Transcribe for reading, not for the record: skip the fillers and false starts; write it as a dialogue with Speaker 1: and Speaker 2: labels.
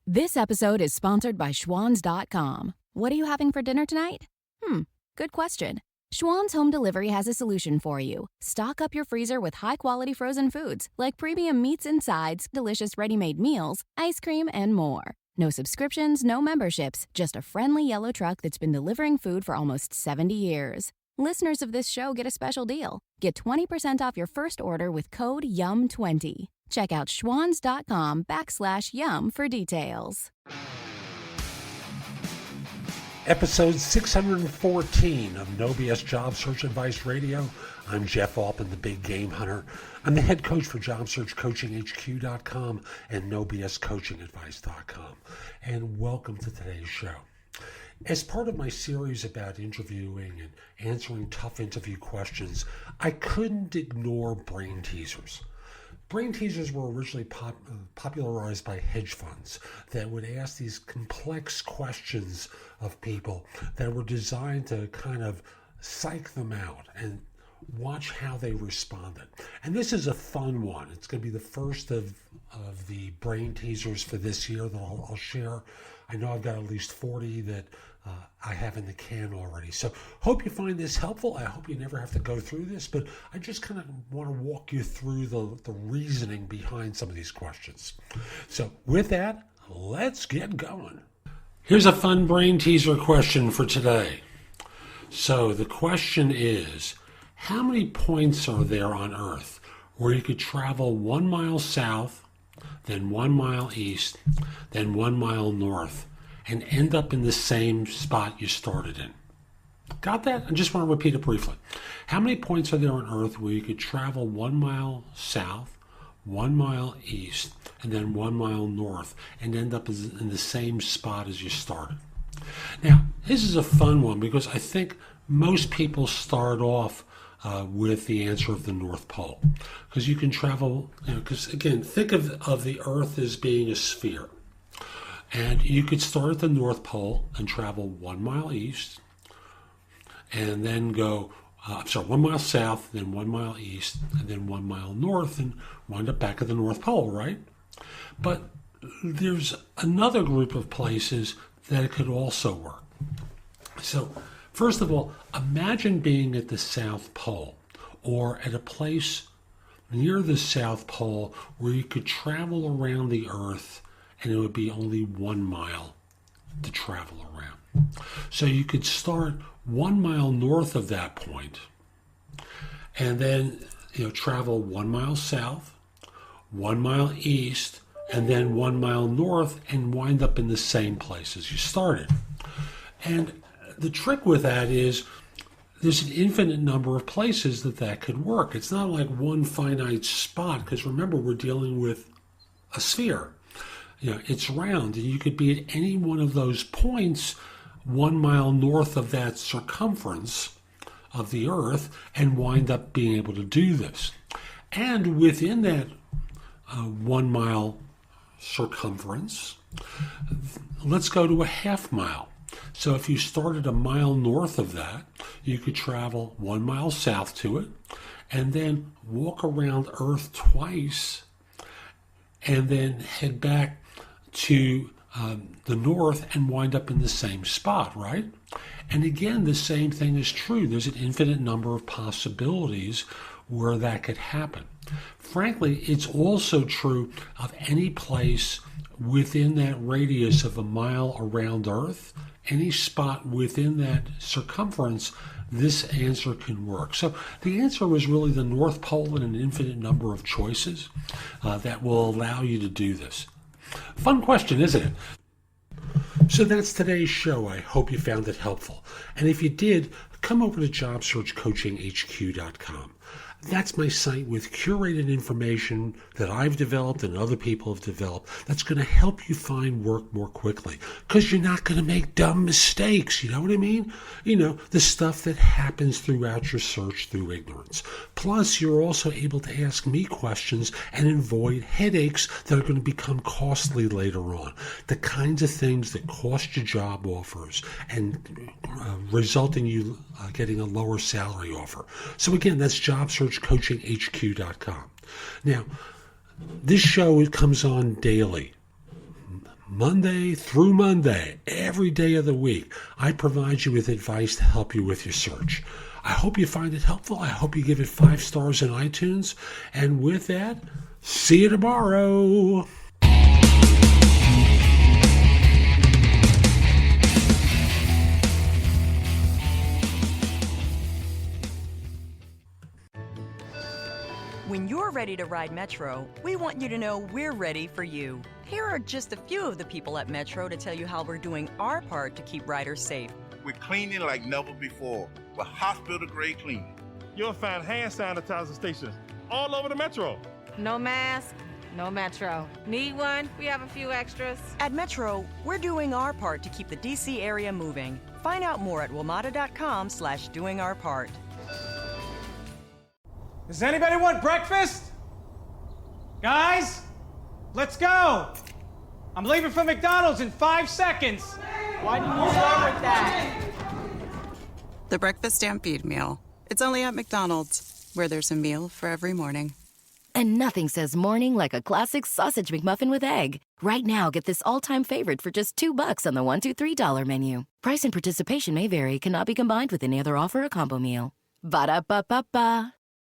Speaker 1: This episode is sponsored by Schwans.com. What are you having for dinner tonight? Good question. Schwans Home Delivery has a solution for you. Stock up your freezer with high-quality frozen foods like premium meats and sides, delicious ready-made meals, ice cream, and more. No subscriptions, no memberships, just a friendly yellow truck that's been delivering food for almost 70 years. Listeners of this show get a special deal. Get 20% off your first order with code YUM20. Check out schwans.com/YUM for details.
Speaker 2: Episode 614 of No BS Job Search Advice Radio. I'm Jeff Altman, the Big Game Hunter. I'm the head coach for JobSearch.Coaching.HQ.com and NoBSCoachingAdvice.com. And welcome to today's show. As part of my series about interviewing and answering tough interview questions, I couldn't ignore brain teasers. Brain teasers were originally popularized by hedge funds that would ask these complex questions of people that were designed to kind of psych them out and watch how they responded. And this is a fun one. It's going to be the first of the brain teasers for this year that I'll share. I know I've got at least 40 that I have in the can already. So hope you find this helpful. I hope you never have to go through this, but I just kind of want to walk you through the reasoning behind some of these questions. So with that, let's get going. Here's a fun brain teaser question for today. So the question is, how many points are there on Earth where you could travel 1 mile south, then 1 mile east, then 1 mile north, and end up in the same spot you started in? Got that? I just want to repeat it briefly. How many points are there on Earth where you could travel 1 mile south, 1 mile east, and then 1 mile north, and end up in the same spot as you started? Now, this is a fun one because I think most people start off with the answer of the North Pole, because you can travel, because again, think of the Earth as being a sphere. And you could start at the North Pole and travel 1 mile east, and then go, 1 mile south, then 1 mile east, and then 1 mile north, and wind up back at the North Pole, right? But there's another group of places that it could also work. So, first of all, imagine being at the South Pole, or at a place near the South Pole where you could travel around the Earth and it would be only 1 mile to travel around. So you could start 1 mile north of that point and then travel 1 mile south, 1 mile east, and then 1 mile north and wind up in the same place as you started. And the trick with that is there's an infinite number of places that could work. It's not like one finite spot, because remember, we're dealing with a sphere. It's round, and you could be at any one of those points 1 mile north of that circumference of the Earth and wind up being able to do this. And within that 1 mile circumference, let's go to a half mile. So if you started a mile north of that, you could travel 1 mile south to it and then walk around Earth twice and then head back to the north and wind up in the same spot, right? And again, the same thing is true. There's an infinite number of possibilities where that could happen. Frankly, it's also true of any place within that radius of a mile around Earth, any spot within that circumference, this answer can work. So the answer is really the North Pole and an infinite number of choices that will allow you to do this. Fun question, isn't it? So that's today's show. I hope you found it helpful. And if you did, come over to JobSearch.Coaching.HQ.com. That's my site with curated information that I've developed and other people have developed that's going to help you find work more quickly, because you're not going to make dumb mistakes. You know what I mean? The stuff that happens throughout your search through ignorance. Plus, you're also able to ask me questions and avoid headaches that are going to become costly later on. The kinds of things that cost you job offers and result in you getting a lower salary offer. So again, that's JobSearch.Coaching.HQ.com. Now, this show comes on daily, Monday through Monday, every day of the week, I provide you with advice to help you with your search. I hope you find it helpful. I hope you give it 5 stars in iTunes. And with that, see you tomorrow.
Speaker 3: When you're ready to ride Metro, we want you to know we're ready for you. Here are just a few of the people at Metro to tell you how we're doing our part to keep riders safe.
Speaker 4: We're cleaning like never before with hospital-grade cleaning.
Speaker 5: You'll find hand sanitizer stations all over the Metro.
Speaker 6: No mask, no Metro. Need one? We have a few extras.
Speaker 3: At Metro, we're doing our part to keep the DC area moving. Find out more at WMATA.com/doingourpart.
Speaker 7: Does anybody want breakfast? Guys, let's go. I'm leaving for McDonald's in 5 seconds. Why didn't you start with that?
Speaker 8: The Breakfast Stampede Meal. It's only at McDonald's, where there's a meal for every morning.
Speaker 1: And nothing says morning like a classic sausage McMuffin with egg. Right now, get this all-time favorite for just $2 on the $1, $2, $3 menu. Price and participation may vary. Cannot be combined with any other offer or combo meal. Ba-da-ba-ba-ba.